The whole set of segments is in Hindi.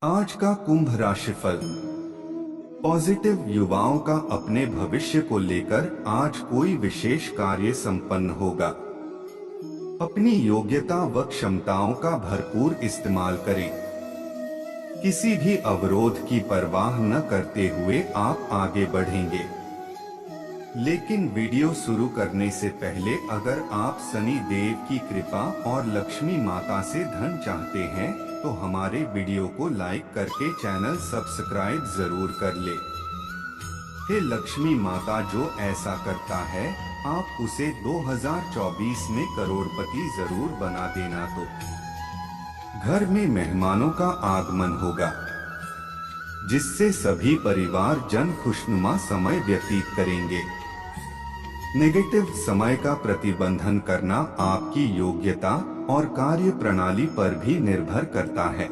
आज का कुंभ राशिफल। पॉजिटिव युवाओं का अपने भविष्य को लेकर आज कोई विशेष कार्य संपन्न होगा। अपनी योग्यता व क्षमताओं का भरपूर इस्तेमाल करें। किसी भी अवरोध की परवाह न करते हुए आप आगे बढ़ेंगे। लेकिन वीडियो शुरू करने से पहले अगर आप शनि देव की कृपा और लक्ष्मी माता से धन चाहते हैं तो हमारे वीडियो को लाइक करके चैनल सब्सक्राइब जरूर कर ले। हे लक्ष्मी माता, जो ऐसा करता है आप उसे 2024 में करोड़पति जरूर बना देना। तो घर में मेहमानों का आगमन होगा, जिससे सभी परिवार जन खुशनुमा समय व्यतीत करेंगे। नेगेटिव समय का प्रतिबंधन करना आपकी योग्यता और कार्य प्रणाली पर भी निर्भर करता है,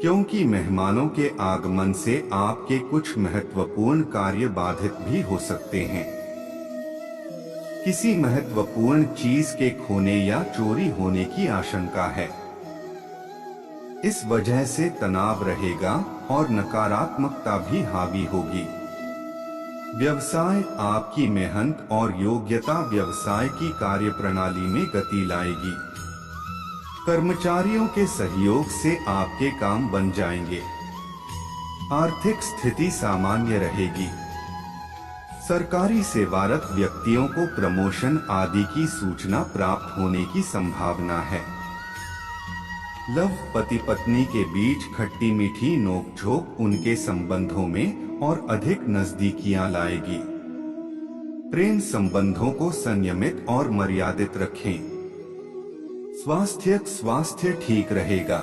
क्योंकि मेहमानों के आगमन से आपके कुछ महत्वपूर्ण कार्य बाधित भी हो सकते हैं। किसी महत्वपूर्ण चीज के खोने या चोरी होने की आशंका है। इस वजह से तनाव रहेगा और नकारात्मकता भी हावी होगी। व्यवसाय, आपकी मेहनत और योग्यता व्यवसाय की कार्यप्रणाली में गति लाएगी। कर्मचारियों के सहयोग से आपके काम बन जाएंगे। आर्थिक स्थिति सामान्य रहेगी। सरकारी सेवारत व्यक्तियों को प्रमोशन आदि की सूचना प्राप्त होने की संभावना है। लव, पति पत्नी के बीच खट्टी मीठी नोकझोंक उनके संबंधों में और अधिक नजदीकियां लाएगी। प्रेम संबंधों को संयमित और मर्यादित रखें। स्वास्थ्य ठीक रहेगा,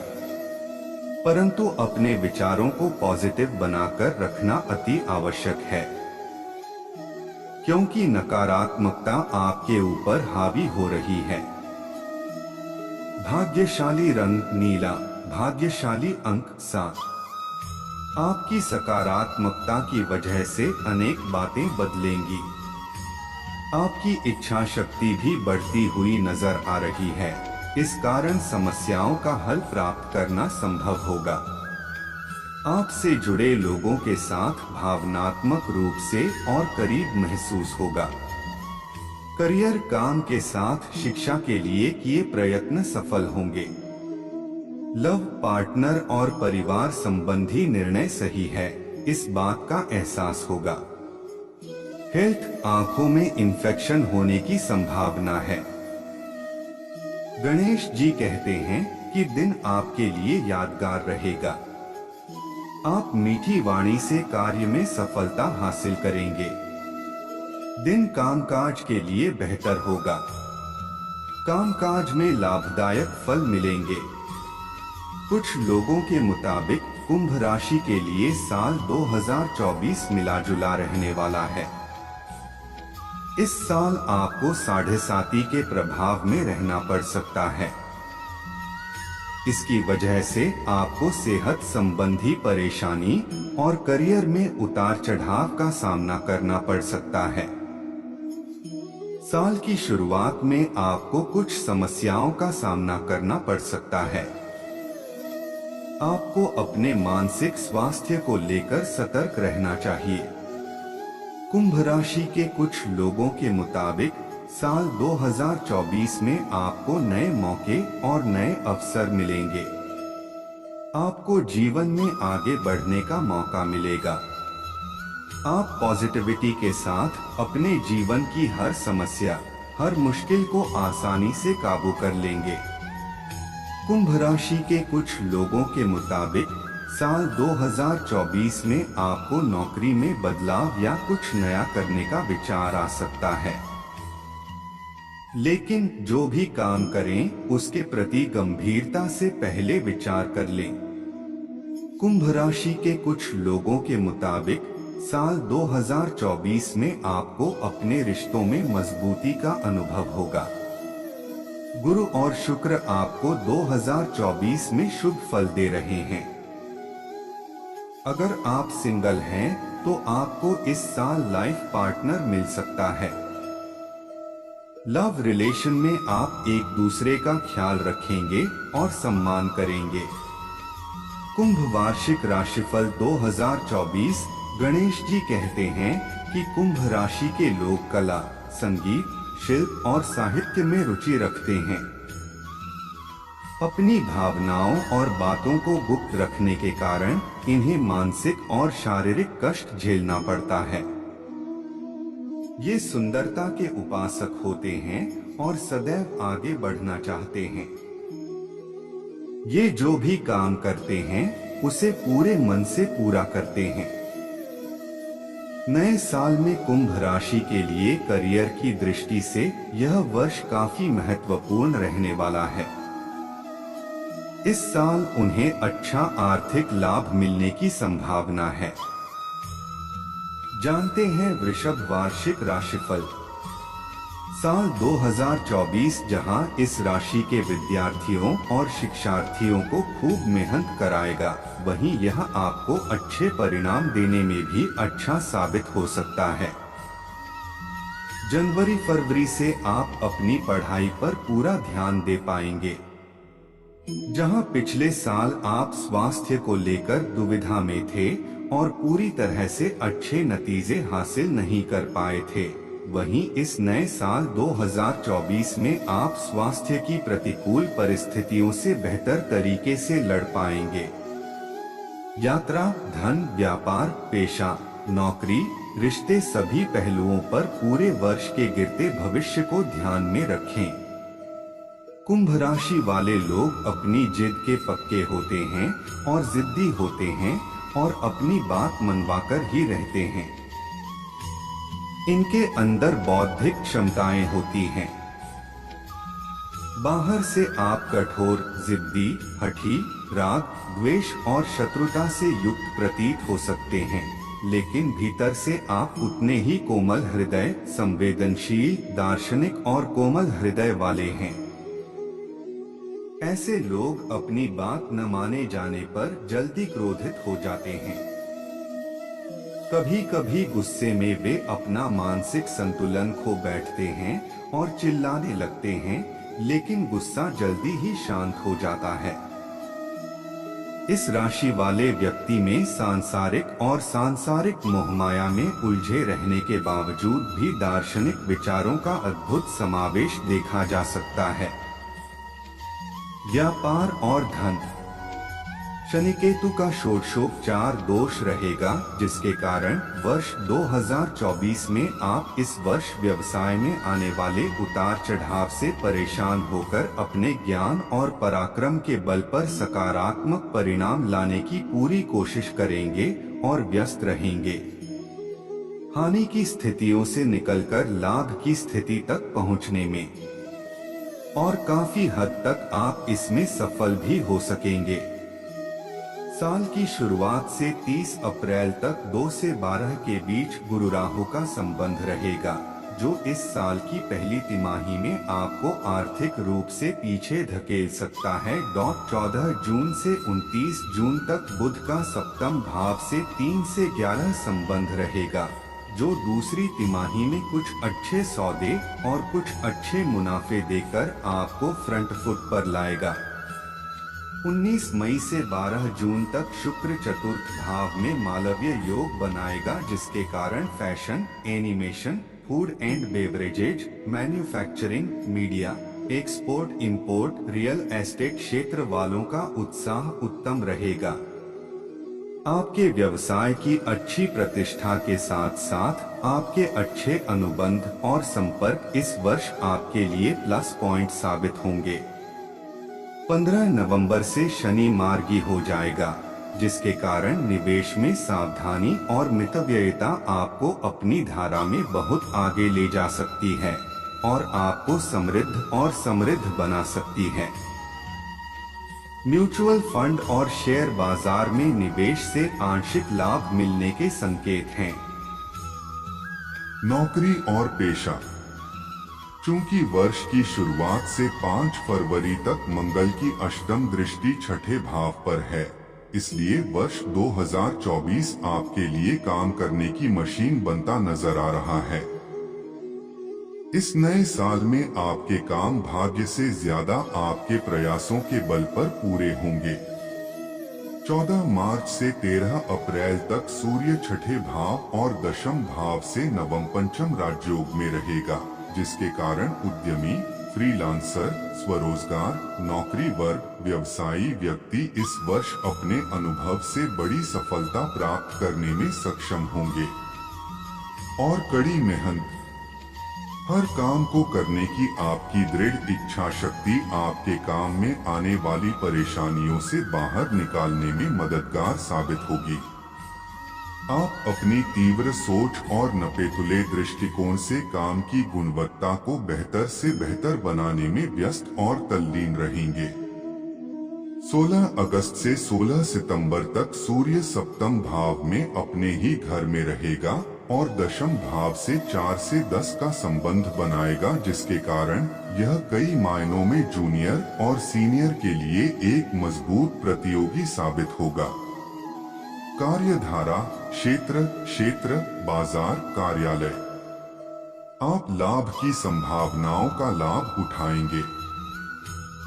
परंतु अपने विचारों को पॉजिटिव बनाकर रखना अति आवश्यक है, क्योंकि नकारात्मकता आपके ऊपर हावी हो रही है। भाग्यशाली रंग नीला, भाग्यशाली अंक 7। आपकी सकारात्मकता की वजह से अनेक बातें बदलेंगी। आपकी इच्छा शक्ति भी बढ़ती हुई नजर आ रही है। इस कारण समस्याओं का हल प्राप्त करना संभव होगा। आपसे जुड़े लोगों के साथ भावनात्मक रूप से और करीब महसूस होगा। करियर, काम के साथ शिक्षा के लिए किए प्रयत्न सफल होंगे। लव, पार्टनर और परिवार संबंधी निर्णय सही है, इस बात का एहसास होगा। हेल्थ, आंखों में इन्फेक्शन होने की संभावना है। गणेश जी कहते हैं कि दिन आपके लिए यादगार रहेगा। आप मीठी वाणी से कार्य में सफलता हासिल करेंगे। दिन कामकाज के लिए बेहतर होगा। कामकाज में लाभदायक फल मिलेंगे। कुछ लोगों के मुताबिक कुंभ राशि के लिए साल 2024 मिला जुला रहने वाला है। इस साल आपको 7.5 के प्रभाव में रहना पड़ सकता है। इसकी वजह से आपको सेहत संबंधी परेशानी और करियर में उतार चढ़ाव का सामना करना पड़ सकता है। साल की शुरुआत में आपको कुछ समस्याओं का सामना करना पड़ सकता है। आपको अपने मानसिक स्वास्थ्य को लेकर सतर्क रहना चाहिए। कुंभ राशि के कुछ लोगों के मुताबिक साल 2024 में आपको नए मौके और नए अवसर मिलेंगे। आपको जीवन में आगे बढ़ने का मौका मिलेगा। आप पॉजिटिविटी के साथ अपने जीवन की हर समस्या, हर मुश्किल को आसानी से काबू कर लेंगे। कुंभ राशि के कुछ लोगों के मुताबिक साल 2024 में आपको नौकरी में बदलाव या कुछ नया करने का विचार आ सकता है। लेकिन जो भी काम करें उसके प्रति गंभीरता से पहले विचार कर लें। कुंभ राशि के कुछ लोगों के मुताबिक साल 2024 में आपको अपने रिश्तों में मजबूती का अनुभव होगा। गुरु और शुक्र आपको 2024 में शुभ फल दे रहे हैं। अगर आप सिंगल हैं तो आपको इस साल लाइफ पार्टनर मिल सकता है। लव रिलेशन में आप एक दूसरे का ख्याल रखेंगे और सम्मान करेंगे। कुंभ वार्षिक राशिफल 2024। गणेश जी कहते हैं कि कुंभ राशि के लोग कला, संगीत, शिल्प और साहित्य में रुचि रखते हैं। अपनी भावनाओं और बातों को गुप्त रखने के कारण इन्हें मानसिक और शारीरिक कष्ट झेलना पड़ता है। ये सुंदरता के उपासक होते हैं और सदैव आगे बढ़ना चाहते हैं। ये जो भी काम करते हैं उसे पूरे मन से पूरा करते हैं। नए साल में कुंभ राशि के लिए करियर की दृष्टि से यह वर्ष काफी महत्वपूर्ण रहने वाला है। इस साल उन्हें अच्छा आर्थिक लाभ मिलने की संभावना है। जानते हैं वृषभ वार्षिक राशिफल। साल 2024 जहां इस राशि के विद्यार्थियों और शिक्षार्थियों को खूब मेहनत कराएगा, वहीं यह आपको अच्छे परिणाम देने में भी अच्छा साबित हो सकता है। जनवरी-फरवरी से आप अपनी पढ़ाई पर पूरा ध्यान दे पाएंगे। जहां पिछले साल आप स्वास्थ्य को लेकर दुविधा में थे और पूरी तरह से अच्छे नतीजे हासिल नहीं कर पाए थे, वहीं इस नए साल 2024 में आप स्वास्थ्य की प्रतिकूल परिस्थितियों से बेहतर तरीके से लड़ पाएंगे। यात्रा, धन, व्यापार, पेशा, नौकरी, रिश्ते सभी पहलुओं पर पूरे वर्ष के गिरते भविष्य को ध्यान में रखें। कुंभ राशि वाले लोग अपनी जिद के पक्के होते हैं और जिद्दी होते हैं और अपनी बात मनवाकर ही रहते हैं। इनके अंदर बौद्धिक क्षमताएं होती हैं। बाहर से आप कठोर, जिद्दी, हठी, राग, द्वेष और शत्रुता से युक्त प्रतीत हो सकते हैं, लेकिन भीतर से आप उतने ही कोमल हृदय, संवेदनशील, दार्शनिक और कोमल हृदय वाले हैं। ऐसे लोग अपनी बात न माने जाने पर जल्दी क्रोधित हो जाते हैं। कभी कभी गुस्से में वे अपना मानसिक संतुलन खो बैठते हैं और चिल्लाने लगते हैं, लेकिन गुस्सा जल्दी ही शांत हो जाता है। इस राशि वाले व्यक्ति में सांसारिक मोहमाया में उलझे रहने के बावजूद भी दार्शनिक विचारों का अद्भुत समावेश देखा जा सकता है। व्यापार और धन। शनि केतु का षोडशोपचार दोष रहेगा, जिसके कारण वर्ष 2024 में आप इस वर्ष व्यवसाय में आने वाले उतार चढ़ाव से परेशान होकर अपने ज्ञान और पराक्रम के बल पर सकारात्मक परिणाम लाने की पूरी कोशिश करेंगे और व्यस्त रहेंगे। हानि की स्थितियों से निकलकर लाभ की स्थिति तक पहुंचने में, और काफी हद तक आप इसमें सफल भी हो सकेंगे। साल की शुरुआत से 30 अप्रैल तक 2 से 12 के बीच गुरु राहु का संबंध रहेगा, जो इस साल की पहली तिमाही में आपको आर्थिक रूप से पीछे धकेल सकता है। 14 जून से 29 जून तक बुध का सप्तम भाव से 3 से 11 संबंध रहेगा, जो दूसरी तिमाही में कुछ अच्छे सौदे और कुछ अच्छे मुनाफे देकर आपको फ्रंट फुट पर लाएगा। 19 मई से 12 जून तक शुक्र चतुर्थ भाव में मालवीय योग बनाएगा, जिसके कारण fashion, animation, food and beverages, manufacturing, media, export import, real estate क्षेत्र वालों का उत्साह उत्तम रहेगा। आपके व्यवसाय की अच्छी प्रतिष्ठा के साथ साथ आपके अच्छे अनुबंध और संपर्क इस वर्ष आपके लिए प्लस पॉइंट साबित होंगे। 15 नवंबर से शनि मार्गी हो जाएगा, जिसके कारण निवेश में सावधानी और मितव्ययिता आपको अपनी धारा में बहुत आगे ले जा सकती है और आपको समृद्ध बना सकती है। म्यूचुअल फंड और शेयर बाजार में निवेश से आंशिक लाभ मिलने के संकेत हैं। नौकरी और पेशा। चूंकि वर्ष की शुरुआत से 5 फरवरी तक मंगल की अष्टम दृष्टि छठे भाव पर है, इसलिए वर्ष 2024 आपके लिए काम करने की मशीन बनता नजर आ रहा है। इस नए साल में आपके काम भाग्य से ज्यादा आपके प्रयासों के बल पर पूरे होंगे। 14 मार्च से 13 अप्रैल तक सूर्य छठे भाव और दशम भाव से नवम पंचम राजयोग में रहेगा, जिसके कारण उद्यमी, फ्रीलांसर, स्वरोजगार, नौकरी वर्ग, व्यवसायी व्यक्ति इस वर्ष अपने अनुभव से बड़ी सफलता प्राप्त करने में सक्षम होंगे। और कड़ी मेहनत, हर काम को करने की आपकी दृढ़ इच्छा शक्ति आपके काम में आने वाली परेशानियों से बाहर निकालने में मददगार साबित होगी। आप अपनी तीव्र सोच और नपेतुले दृष्टिकोण से काम की गुणवत्ता को बेहतर से बेहतर बनाने में व्यस्त और तल्लीन रहेंगे। 16 अगस्त से 16 सितंबर तक सूर्य सप्तम भाव में अपने ही घर में रहेगा और दशम भाव से 4 से 10 का संबंध बनाएगा, जिसके कारण यह कई मायनों में जूनियर और सीनियर के लिए एक मजबूत प्रतियोगी साबित होगा। कार्यधारा, क्षेत्र, बाजार, कार्यालय, आप लाभ की संभावनाओं का लाभ उठाएंगे।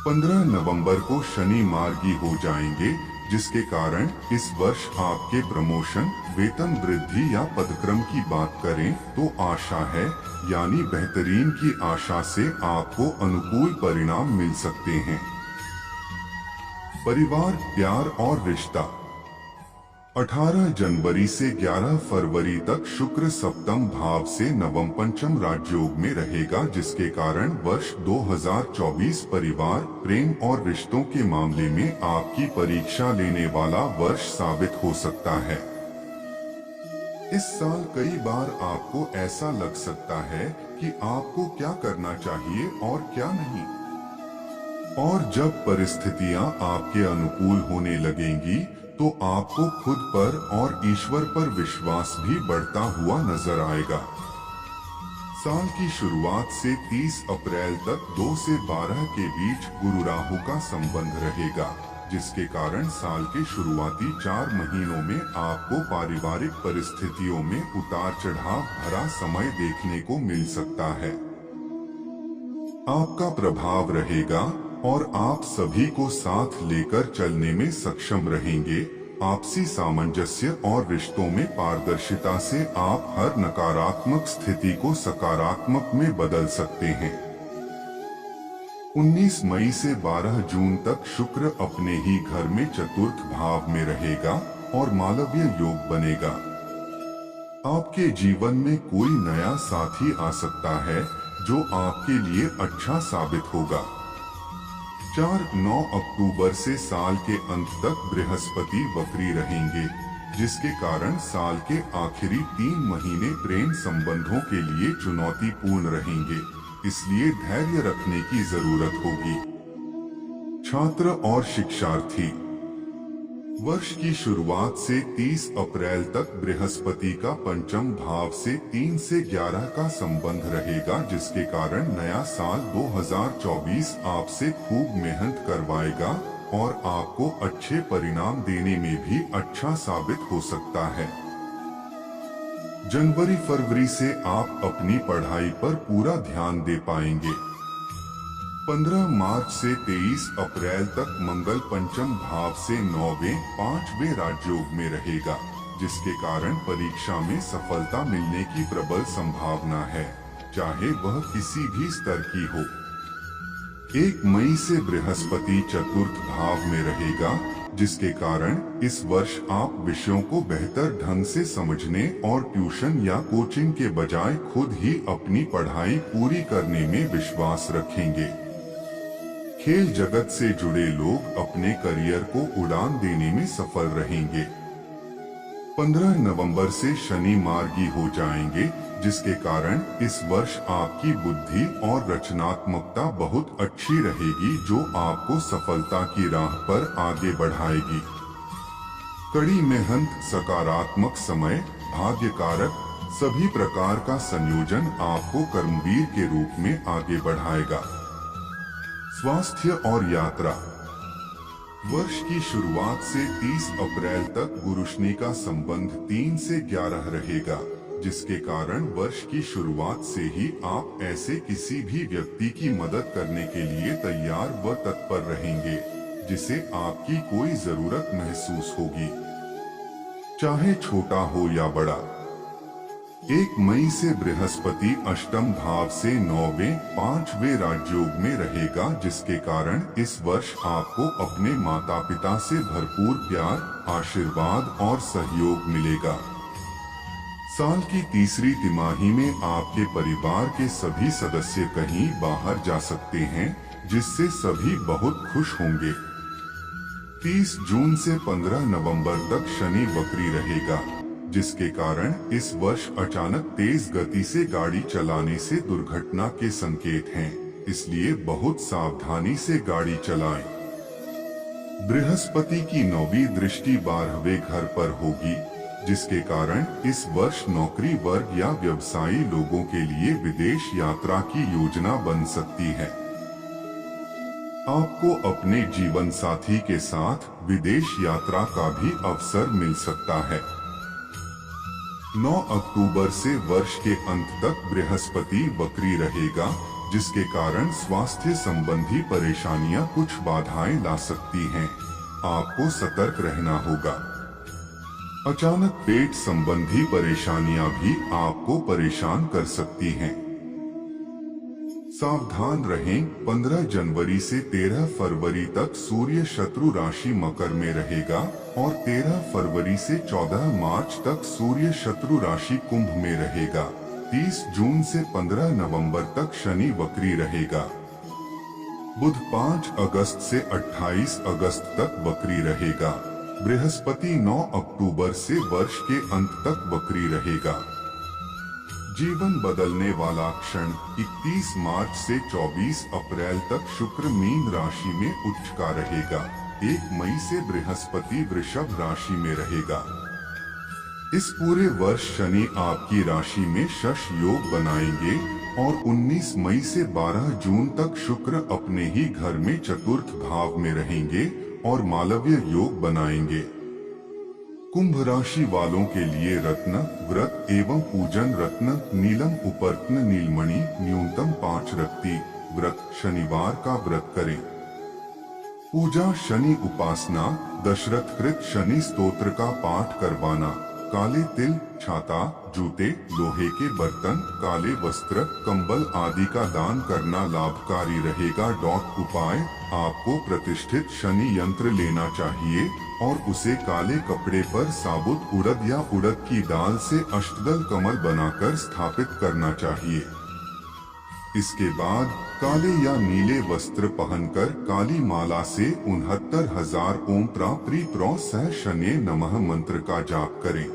15 नवंबर को शनि मार्गी हो जाएंगे, जिसके कारण इस वर्ष आपके प्रमोशन, वेतन वृद्धि या पदक्रम की बात करें तो आशा है, यानी बेहतरीन की आशा से आपको अनुकूल परिणाम मिल सकते हैं। परिवार, प्यार और रिश्ता, 18 जनवरी से 11 फरवरी तक शुक्र सप्तम भाव से नवम पंचम राजयोग में रहेगा, जिसके कारण वर्ष 2024 परिवार, प्रेम और रिश्तों के मामले में आपकी परीक्षा लेने वाला वर्ष साबित हो सकता है। इस साल कई बार आपको ऐसा लग सकता है कि आपको क्या करना चाहिए और क्या नहीं, और जब परिस्थितियां आपके अनुकूल होने लगेंगी तो आपको खुद पर और ईश्वर पर विश्वास भी बढ़ता हुआ नजर आएगा। साल की शुरुआत से 30 अप्रैल तक 2 से 12 के बीच गुरु राहु का संबंध रहेगा, जिसके कारण साल के शुरुआती 4 महीनों में आपको पारिवारिक परिस्थितियों में उतार चढ़ाव भरा समय देखने को मिल सकता है। आपका प्रभाव रहेगा और आप सभी को साथ लेकर चलने में सक्षम रहेंगे। आपसी सामंजस्य और रिश्तों में पारदर्शिता से आप हर नकारात्मक स्थिति को सकारात्मक में बदल सकते हैं। 19 मई से 12 जून तक शुक्र अपने ही घर में चतुर्थ भाव में रहेगा और मालव्य योग बनेगा। आपके जीवन में कोई नया साथी आ सकता है जो आपके लिए अच्छा साबित होगा। 4-9 अक्टूबर से साल के अंत तक बृहस्पति वक्री रहेंगे, जिसके कारण साल के आखिरी 3 महीने प्रेम संबंधों के लिए चुनौतीपूर्ण रहेंगे, इसलिए धैर्य रखने की जरूरत होगी। छात्र और शिक्षार्थी, वर्ष की शुरुआत से 30 अप्रैल तक बृहस्पति का पंचम भाव से 3 से 11 का संबंध रहेगा, जिसके कारण नया साल 2024 आपसे खूब मेहनत करवाएगा और आपको अच्छे परिणाम देने में भी अच्छा साबित हो सकता है। जनवरी फरवरी से आप अपनी पढ़ाई पर पूरा ध्यान दे पाएंगे। 15 मार्च से 23 अप्रैल तक मंगल पंचम भाव से 9वें 5वें राजयोग में रहेगा, जिसके कारण परीक्षा में सफलता मिलने की प्रबल संभावना है, चाहे वह किसी भी स्तर की हो। 1 मई से बृहस्पति चतुर्थ भाव में रहेगा, जिसके कारण इस वर्ष आप विषयों को बेहतर ढंग से समझने और ट्यूशन या कोचिंग के बजाय खुद ही अपनी पढ़ाई पूरी करने में विश्वास रखेंगे। खेल जगत से जुड़े लोग अपने करियर को उड़ान देने में सफल रहेंगे। 15 नवंबर से शनि मार्गी हो जाएंगे, जिसके कारण इस वर्ष आपकी बुद्धि और रचनात्मकता बहुत अच्छी रहेगी, जो आपको सफलता की राह पर आगे बढ़ाएगी। कड़ी मेहनत, सकारात्मक समय, भाग्यकारक सभी प्रकार का संयोजन आपको कर्मवीर के रूप में आगे बढ़ाएगा। स्वास्थ्य और यात्रा, वर्ष की शुरुआत से 30 अप्रैल तक गुरुशनि का संबंध 3 से 11 रहेगा, जिसके कारण वर्ष की शुरुआत से ही आप ऐसे किसी भी व्यक्ति की मदद करने के लिए तैयार व तत्पर रहेंगे जिसे आपकी कोई जरूरत महसूस होगी, चाहे छोटा हो या बड़ा। 1 मई से बृहस्पति अष्टम भाव से 9वें 5वें राजयोग में रहेगा, जिसके कारण इस वर्ष आपको अपने माता पिता से भरपूर प्यार, आशीर्वाद और सहयोग मिलेगा। साल की तीसरी तिमाही में आपके परिवार के सभी सदस्य कहीं बाहर जा सकते हैं, जिससे सभी बहुत खुश होंगे। 30 जून से 15 नवंबर तक शनि वक्री रहेगा, जिसके कारण इस वर्ष अचानक तेज गति से गाड़ी चलाने से दुर्घटना के संकेत हैं, इसलिए बहुत सावधानी से गाड़ी चलाएं। बृहस्पति की 9वीं दृष्टि 12वें घर पर होगी, जिसके कारण इस वर्ष नौकरी वर्ग या व्यवसायी लोगों के लिए विदेश यात्रा की योजना बन सकती है। आपको अपने जीवन साथी के साथ विदेश यात्रा का भी अवसर मिल सकता है। 9 अक्टूबर से वर्ष के अंत तक बृहस्पति वक्री रहेगा, जिसके कारण स्वास्थ्य संबंधी परेशानियां कुछ बाधाएं ला सकती हैं। आपको सतर्क रहना होगा। अचानक पेट संबंधी परेशानियां भी आपको परेशान कर सकती हैं। सावधान रहें। 15 जनवरी से 13 फरवरी तक सूर्य शत्रु राशि मकर में रहेगा और 13 फरवरी से 14 मार्च तक सूर्य शत्रु राशि कुंभ में रहेगा। 30 जून से 15 नवंबर तक शनि वक्री रहेगा। बुध 5 अगस्त से 28 अगस्त तक वक्री रहेगा। बृहस्पति 9 अक्टूबर से वर्ष के अंत तक वक्री रहेगा। जीवन बदलने वाला क्षण 31 मार्च से 24 अप्रैल तक शुक्र मीन राशि में उच्च का रहेगा। 1 मई से बृहस्पति वृषभ राशि में रहेगा। इस पूरे वर्ष शनि आपकी राशि में शश योग बनाएंगे और 19 मई से 12 जून तक शुक्र अपने ही घर में चतुर्थ भाव में रहेंगे और मालव्य योग बनाएंगे। कुंभ राशि वालों के लिए रत्न व्रत एवं पूजन रत्न नीलम उपर्त्न नीलमणि न्यूनतम 5 रत्ती व्रत शनिवार का व्रत करें। पूजा शनि उपासना दशरथ कृत शनि स्तोत्र का पाठ करवाना, काले तिल छाता जूते लोहे के बर्तन काले वस्त्र कंबल आदि का दान करना लाभकारी रहेगा। उपाय आपको प्रतिष्ठित शनि यंत्र लेना चाहिए और उसे काले कपड़े पर साबुत उड़द या उड़द की दाल से अष्टदल कमल बनाकर स्थापित करना चाहिए। इसके बाद काले या नीले वस्त्र पहनकर काली माला से 69,000 ओम त्रा प्री प्रो सह शनि नमः मंत्र का जाप करें।